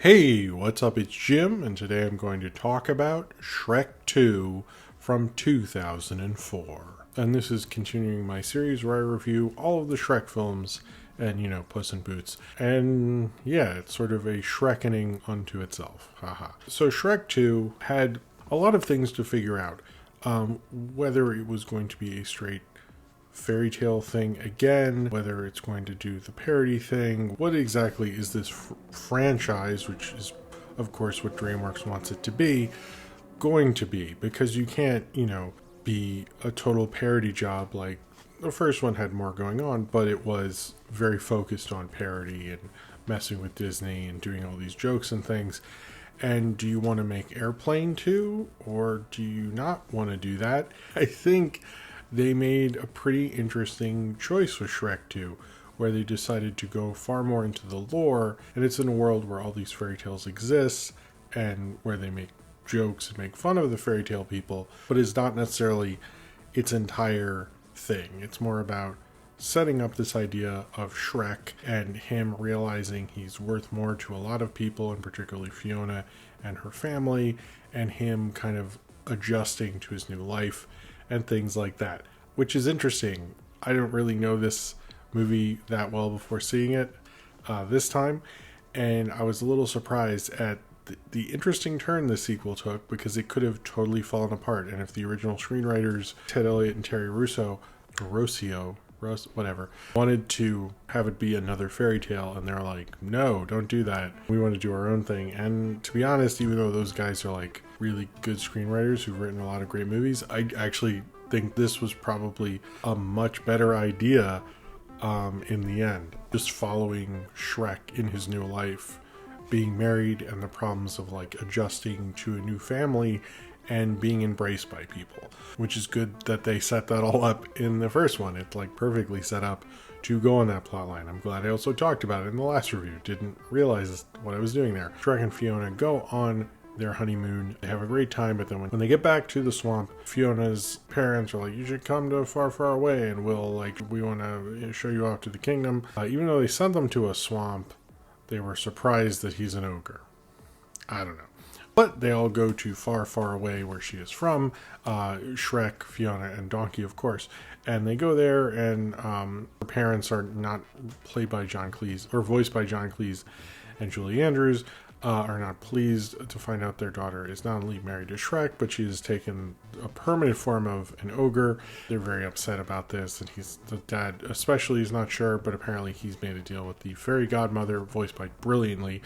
Hey, what's up? It's Jim, and today I'm going to talk about Shrek 2 from 2004. And this is continuing my series where I review all of the Shrek films and, Puss in Boots. And yeah, it's sort of a Shrekening unto itself. Haha. So Shrek 2 had a lot of things to figure out. Whether it was going to be a straight fairy tale thing again, whether it's going to do the parody thing. What exactly is this franchise, which is of course what DreamWorks wants it to be, going to be? Because you can't, be a total parody job. Like the first one had more going on, but it was very focused on parody and messing with Disney and doing all these jokes and things. And do you want to make Airplane 2, or do you not want to do that? I think they made a pretty interesting choice with Shrek 2, where they decided to go far more into the lore, and it's in a world where all these fairy tales exist, and where they make jokes and make fun of the fairy tale people, but it's not necessarily its entire thing. It's more about setting up this idea of Shrek and him realizing he's worth more to a lot of people, and particularly Fiona and her family, and him kind of adjusting to his new life and things like that, which is interesting. I don't really know this movie that well before seeing it this time, and I was a little surprised at the interesting turn the sequel took, because it could have totally fallen apart. And if the original screenwriters, Ted Elliott and Terry Rossio, whatever, wanted to have it be another fairy tale, and they're like, no, don't do that. We want to do our own thing. And to be honest, even though those guys are like really good screenwriters who've written a lot of great movies, I actually think this was probably a much better idea in the end. Just following Shrek in his new life, being married, and the problems of like adjusting to a new family and being embraced by people, which is good that they set that all up in the first one. It's like perfectly set up to go on that plot line. I'm glad I also talked about it in the last review. Didn't realize what I was doing there. Shrek and Fiona go on their honeymoon. They have a great time, but then when they get back to the swamp, Fiona's parents are like, you should come to Far, Far Away, and we want to show you off to the kingdom. Even though they sent them to a swamp, they were surprised that he's an ogre. I don't know. But they all go to Far, Far Away, where she is from. Shrek, Fiona, and Donkey, of course. And they go there, and her parents are not played by John Cleese, or voiced by John Cleese and Julie Andrews, are not pleased to find out their daughter is not only married to Shrek, but she has taken a permanent form of an ogre. They're very upset about this, and the dad especially is not sure, but apparently he's made a deal with the fairy godmother, brilliantly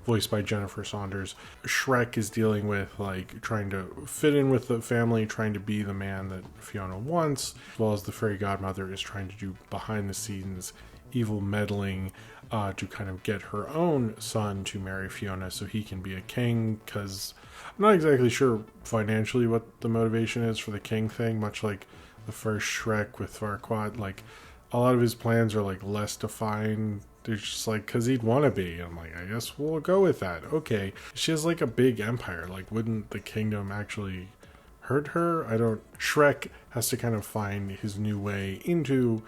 voiced by Jennifer Saunders. Shrek is dealing with like trying to fit in with the family, trying to be the man that Fiona wants, as well as the fairy godmother is trying to do behind the scenes evil meddling to kind of get her own son to marry Fiona so he can be a king, because I'm not exactly sure financially what the motivation is for the king thing, much like the first Shrek with Farquaad. Like, a lot of his plans are like less defined. They're just like, because he'd want to be. I'm like, I guess we'll go with that. Okay. She has like a big empire. Like, wouldn't the kingdom actually hurt her? Shrek has to kind of find his new way into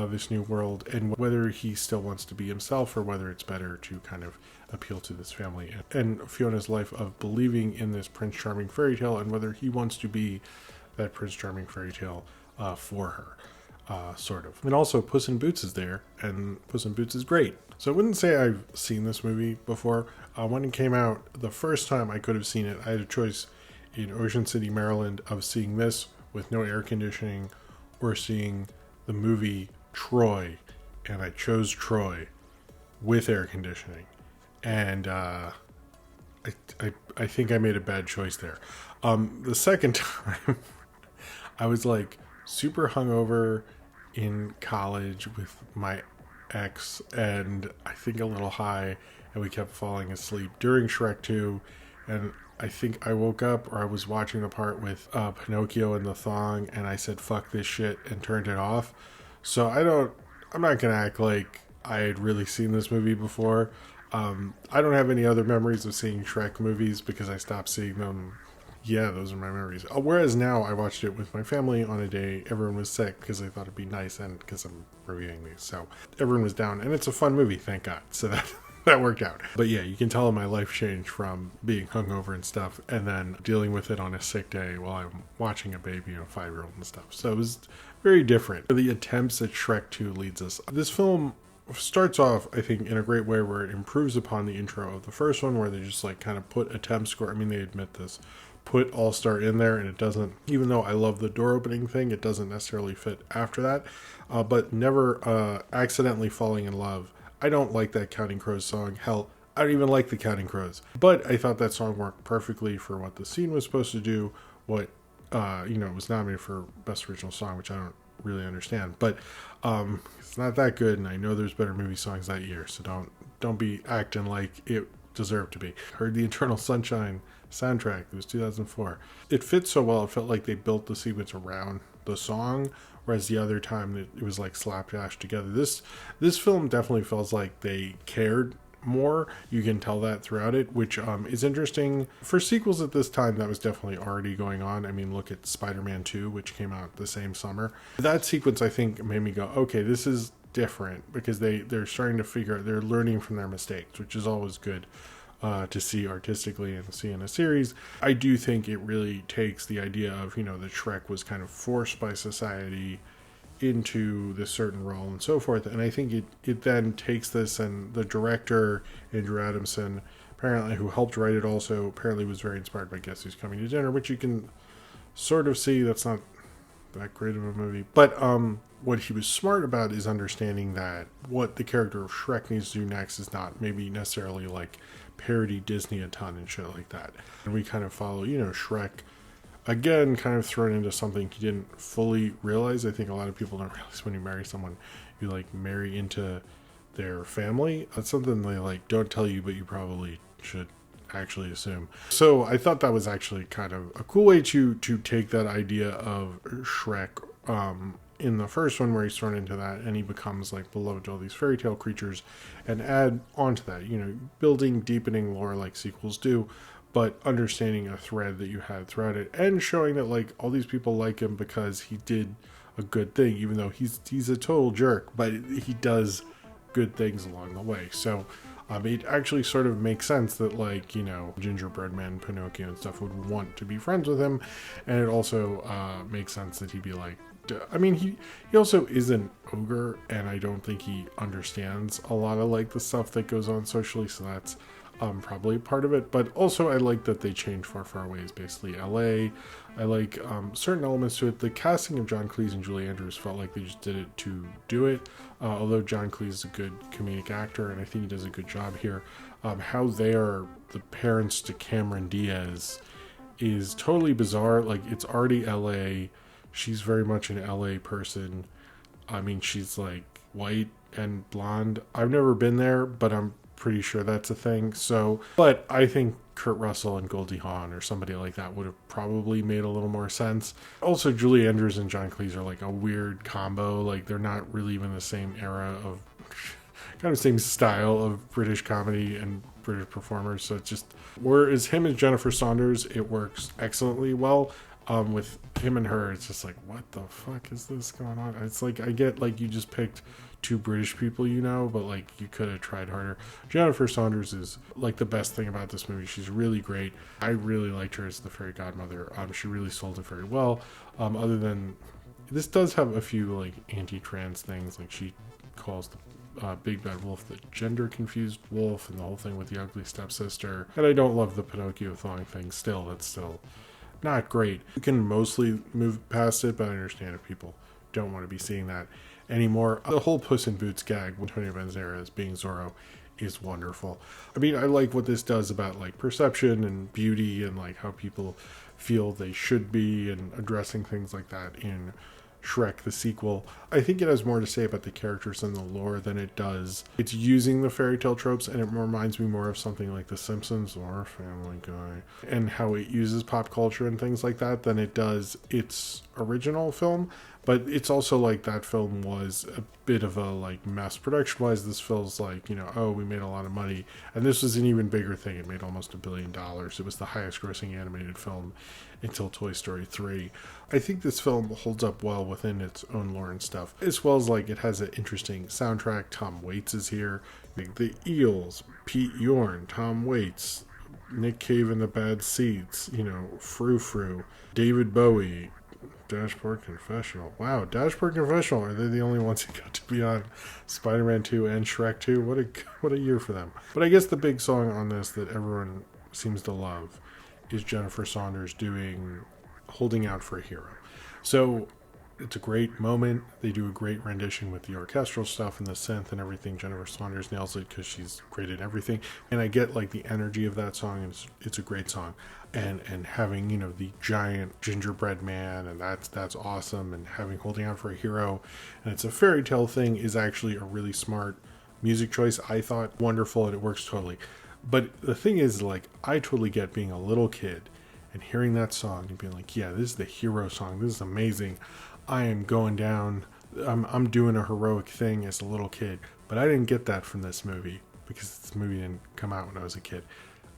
this new world, and whether he still wants to be himself, or whether it's better to kind of appeal to this family and Fiona's life of believing in this Prince Charming fairy tale, and whether he wants to be that Prince Charming fairy tale for her, sort of. And also Puss in Boots is there, and Puss in Boots is great. So I wouldn't say I've seen this movie before. When it came out, the first time I could have seen it, I had a choice in Ocean City, Maryland, of seeing this with no air conditioning, or seeing the movie Troy, and I chose Troy with air conditioning, and I think I made a bad choice there. The second time, I was like super hungover in college with my ex, and I think a little high, and we kept falling asleep during Shrek 2, and I think I woke up, or I was watching the part with Pinocchio and the thong, and I said fuck this shit and turned it off. So I'm not going to act like I had really seen this movie before. I don't have any other memories of seeing Shrek movies because I stopped seeing them. Yeah, those are my memories. Whereas now I watched it with my family on a day everyone was sick, because I thought it'd be nice, and because I'm reviewing these. So everyone was down, and it's a fun movie, thank God. So that worked out. But yeah, you can tell my life changed from being hungover and stuff, and then dealing with it on a sick day while I'm watching a baby and a 5-year-old and stuff. So it was very different. The attempts that Shrek 2 leads us. This film starts off, I think, in a great way where it improves upon the intro of the first one, where they just like kind of put a temp score. I mean, they admit this. Put All Star in there, and it doesn't, even though I love the door opening thing, it doesn't necessarily fit after that. But Never Accidentally Falling in Love. I don't like that Counting Crows song. Hell, I don't even like the Counting Crows. But I thought that song worked perfectly for what the scene was supposed to do, what, it was nominated for Best Original Song, which I don't really understand. But it's not that good, and I know there's better movie songs that year, so don't be acting like it deserved to be. Heard the Eternal Sunshine soundtrack. It was 2004. It fits so well. It felt like they built the sequence around the song, whereas the other time it was like slapdash together. This film definitely feels like they cared more. You can tell that throughout it, which is interesting for sequels at this time. That was definitely already going on. I mean, look at Spider-Man 2, which came out the same summer. That sequence, I think, made me go, okay, this is different, because they're starting to figure out, they're learning from their mistakes, which is always good to see artistically and see in a series. I do think it really takes the idea of, that Shrek was kind of forced by society into this certain role and so forth. And I think it then takes this, and the director, Andrew Adamson, apparently, who helped write it also, apparently was very inspired by Guess Who's Coming to Dinner, which you can sort of see that's not that great of a movie. But what he was smart about is understanding that what the character of Shrek needs to do next is not maybe necessarily like parody Disney a ton and shit like that. And we kind of follow, Shrek, again, kind of thrown into something he didn't fully realize. I think a lot of people don't realize when you marry someone, you like marry into their family. That's something they like don't tell you, but you probably should actually assume. So I thought that was actually kind of a cool way to take that idea of Shrek in the first one, where he's thrown into that and he becomes like beloved to all these fairy tale creatures, and add onto that, building, deepening lore like sequels do, but understanding a thread that you had throughout it, and showing that like all these people like him because he did a good thing, even though he's a total jerk, but he does good things along the way. So it actually sort of makes sense that like, Gingerbread Man, Pinocchio and stuff would want to be friends with him. And it also makes sense that he'd be like, I mean, he also is an ogre, and I don't think he understands a lot of like the stuff that goes on socially, so that's probably part of it. But also I like that they change Far Far Away is basically LA. I like certain elements to it. The casting of John Cleese and Julie Andrews felt like they just did it to do it, although John Cleese is a good comedic actor, and I think he does a good job here. How they are the parents to Cameron Diaz is totally bizarre. Like, it's already LA. She's very much an LA person. I mean, she's like white and blonde. I've never been there, but I'm pretty sure that's a thing. So, but I think Kurt Russell and Goldie Hawn or somebody like that would have probably made a little more sense. Also, Julie Andrews and John Cleese are like a weird combo. Like, they're not really even the same era of kind of same style of British comedy and British performers. So it's just, whereas him and Jennifer Saunders, it works excellently well. With him and her, it's just like, what the fuck is this going on? It's like, I get like you just picked two British people, but like you could have tried harder. Jennifer Saunders is like the best thing about this movie. She's really great. I really liked her as the fairy godmother. She really sold it very well. Other than this does have a few like anti-trans things, like she calls the Big Bad Wolf the gender confused wolf, and the whole thing with the ugly stepsister. And I don't love the Pinocchio thong thing. Still, that's still not great. You can mostly move past it, but I understand if people don't want to be seeing that anymore. The whole Puss in Boots gag with Antonio Banderas being Zorro is wonderful. I mean, I like what this does about like perception and beauty and like how people feel they should be, and addressing things like that in Shrek the sequel. I think it has more to say about the characters and the lore than it does. It's using the fairy tale tropes, and it reminds me more of something like The Simpsons or Family Guy, and how it uses pop culture and things like that, than it does its original film. But it's also like that film was a bit of a like mess production wise. This feels like, oh, we made a lot of money, and this was an even bigger thing. It made almost $1 billion. It was the highest grossing animated film until Toy Story 3. I think this film holds up well within its own lore and stuff, as well as like it has an interesting soundtrack. Tom Waits is here. Like the Eels, Pete Yorn, Tom Waits, Nick Cave and the Bad Seeds, Frou Frou, David Bowie, Dashboard Confessional. Wow, Dashboard Confessional. Are they the only ones who got to be on Spider-Man 2 and Shrek 2? What a year for them. But I guess the big song on this that everyone seems to love is Jennifer Saunders doing Holding Out for a Hero. So it's a great moment. They do a great rendition with the orchestral stuff and the synth and everything. Jennifer Saunders nails it because she's great at everything. And I get like the energy of that song. It's a great song. And having, the giant gingerbread man, and that's awesome. And having Holding Out for a Hero, and it's a fairy tale thing, is actually a really smart music choice. I thought wonderful, and it works totally. But the thing is, like, I totally get being a little kid and hearing that song and being like, yeah, this is the hero song. This is amazing. I am going down. I'm doing a heroic thing as a little kid. But I didn't get that from this movie because this movie didn't come out when I was a kid.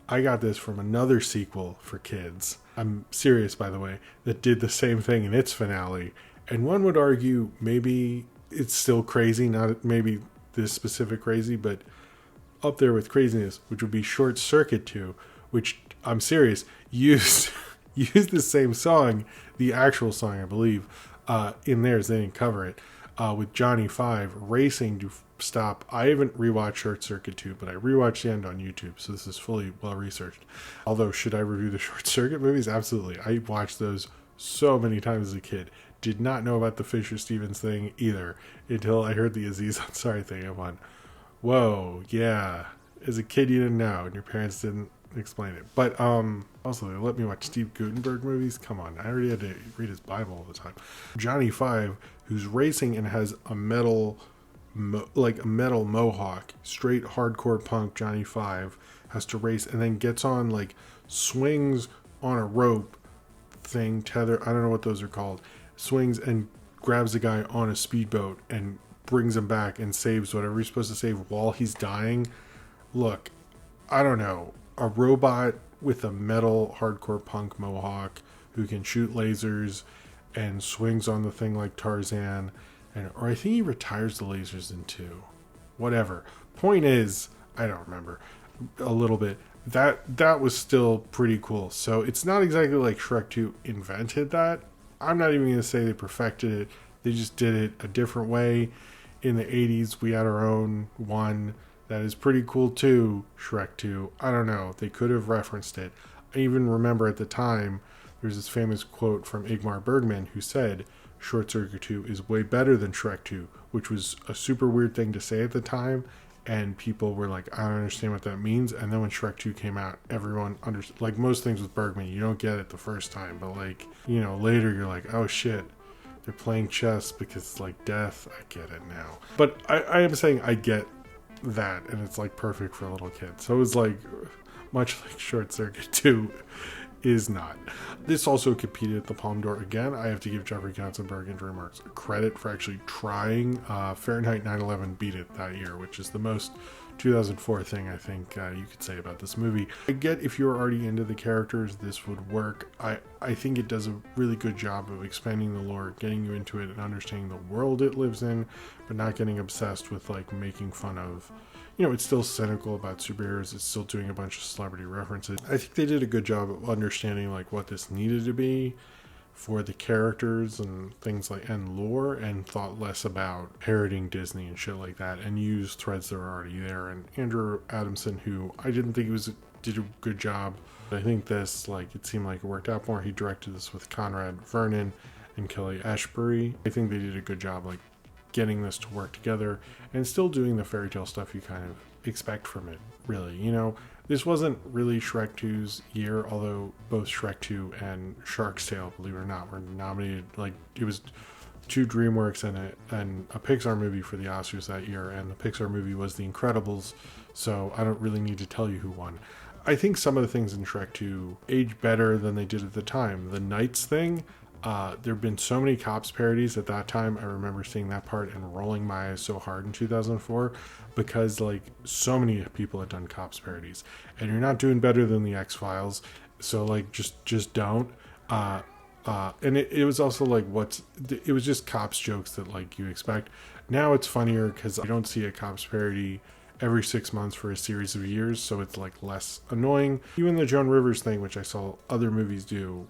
I got this from another sequel for kids. I'm serious, by the way, that did the same thing in its finale. And one would argue maybe it's still crazy, not maybe this specific crazy, but up there with craziness, which would be Short Circuit 2, which, I'm serious, used the same song, the actual song, I believe, in theirs. They didn't cover it, with Johnny Five racing to stop. I haven't rewatched Short Circuit 2, but I rewatched the end on YouTube, so this is fully well researched. Although, should I review the Short Circuit movies? Absolutely. I watched those so many times as a kid. Did not know about the Fisher Stevens thing either until I heard the Aziz Ansari thing. I went, whoa, yeah. As a kid, you didn't know, and your parents didn't explain it. But also, they let me watch Steve Guttenberg movies. Come on, I already had to read his Bible all the time. Johnny Five, who's racing and has a metal mohawk, straight hardcore punk. Johnny Five has to race and then gets on, like, swings on a rope thing, tether. I don't know what those are called. Swings and grabs a guy on a speedboat and brings him back and saves whatever he's supposed to save while he's dying. Look, I don't know. A robot with a metal hardcore punk mohawk who can shoot lasers and swings on the thing like Tarzan, or I think he retires the lasers in 2. Whatever. Point is, I don't remember a little bit. That was still pretty cool. So it's not exactly like Shrek 2 invented that. I'm not even going to say they perfected it. They just did it a different way. In the 80s, we had our own one that is pretty cool too, Shrek 2. I don't know. They could have referenced it. I even remember at the time, there's this famous quote from Ingmar Bergman who said, Short Circuit 2 is way better than Shrek 2, which was a super weird thing to say at the time. And people were like, I don't understand what that means. And then when Shrek 2 came out, everyone understood. Like most things with Bergman, you don't get it the first time. But like, later you're like, oh shit, they're playing chess because it's like death. I get it now. But I am saying I get that. And it's like perfect for a little kid. So it was like, much like Short Circuit 2 is not. This also competed at the Palme d'Or again. I have to give Jeffrey Katzenberg and DreamWorks credit for actually trying. Fahrenheit 9/11 beat it that year, which is the most 2004 thing I think you could say about this movie. I get if you're already into the characters, this would work. I think it does a really good job of expanding the lore, getting you into it and understanding the world it lives in, but not getting obsessed with like making fun of, it's still cynical about superheroes. It's still doing a bunch of celebrity references. I think they did a good job of understanding like what this needed to be for the characters and things like, and lore, and thought less about parroting Disney and shit like that, and used threads that are already there. And Andrew Adamson, who I didn't think did a good job. I think this, like, it seemed like it worked out more. He directed this with Conrad Vernon and Kelly Ashbury. I think they did a good job, like, getting this to work together and still doing the fairy tale stuff you kind of expect from it, really. This wasn't really Shrek 2's year, although both Shrek 2 and Shark's Tale, believe it or not, were nominated. Like, it was 2 DreamWorks and a Pixar movie for the Oscars that year, and the Pixar movie was The Incredibles, so I don't really need to tell you who won. I think some of the things in Shrek 2 age better than they did at the time. The Knights thing, there have been so many Cops parodies at that time. I remember seeing that part and rolling my eyes so hard in 2004 because like so many people had done Cops parodies, and you're not doing better than the X-Files, so like just don't. And it was also like it was just Cops jokes that like you expect. Now it's funnier because I don't see a Cops parody every 6 months for a series of years, so it's like less annoying. Even the Joan Rivers thing, which I saw other movies do,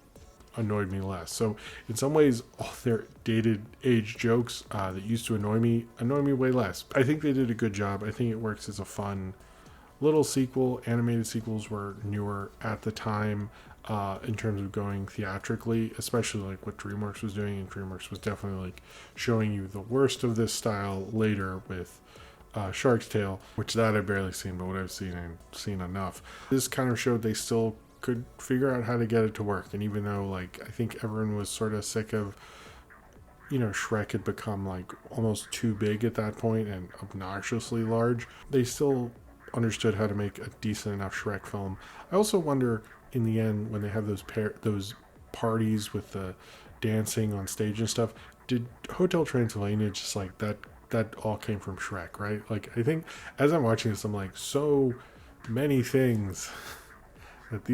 annoyed me less. So in some ways, all their dated age jokes that used to annoy me way less. I think they did a good job. I think it works as a fun little sequel. Animated sequels were newer at the time in terms of going theatrically, especially like what DreamWorks was doing, and DreamWorks was definitely like showing you the worst of this style later with Shark's Tale, which that I've barely seen, but what I've seen enough. This kind of showed they still could figure out how to get it to work. And even though like I think everyone was sort of sick of, Shrek had become like almost too big at that point and obnoxiously large, they still understood how to make a decent enough Shrek film. I also wonder in the end when they have those parties with the dancing on stage and stuff, did Hotel Transylvania just like that all came from Shrek, right? Like I think as I'm watching this, I'm like, so many things that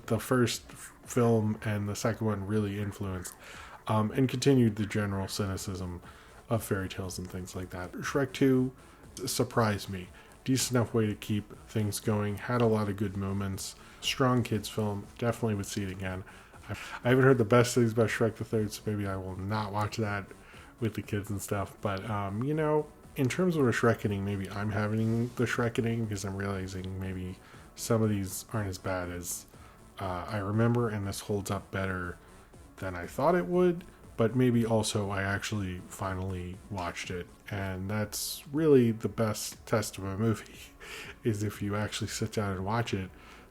the first film and the second one really influenced and continued the general cynicism of fairy tales and things like that. Shrek 2 surprised me. Decent enough way to keep things going, had a lot of good moments, strong kids film, definitely would see it again. I haven't heard the best things about Shrek the Third, so maybe I will not watch that with the kids and stuff, but in terms of a Shrekening, maybe I'm having the Shrekening because I'm realizing maybe some of these aren't as bad as I remember, and this holds up better than I thought it would. But maybe also I actually finally watched it, and that's really the best test of a movie, is if you actually sit down and watch it,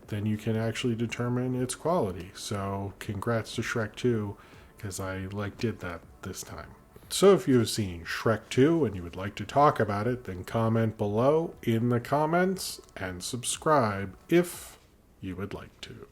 then you can actually determine its quality. So congrats to Shrek 2, because I did that this time. So if you have seen Shrek 2 and you would like to talk about it, then comment below in the comments and subscribe if you would like to.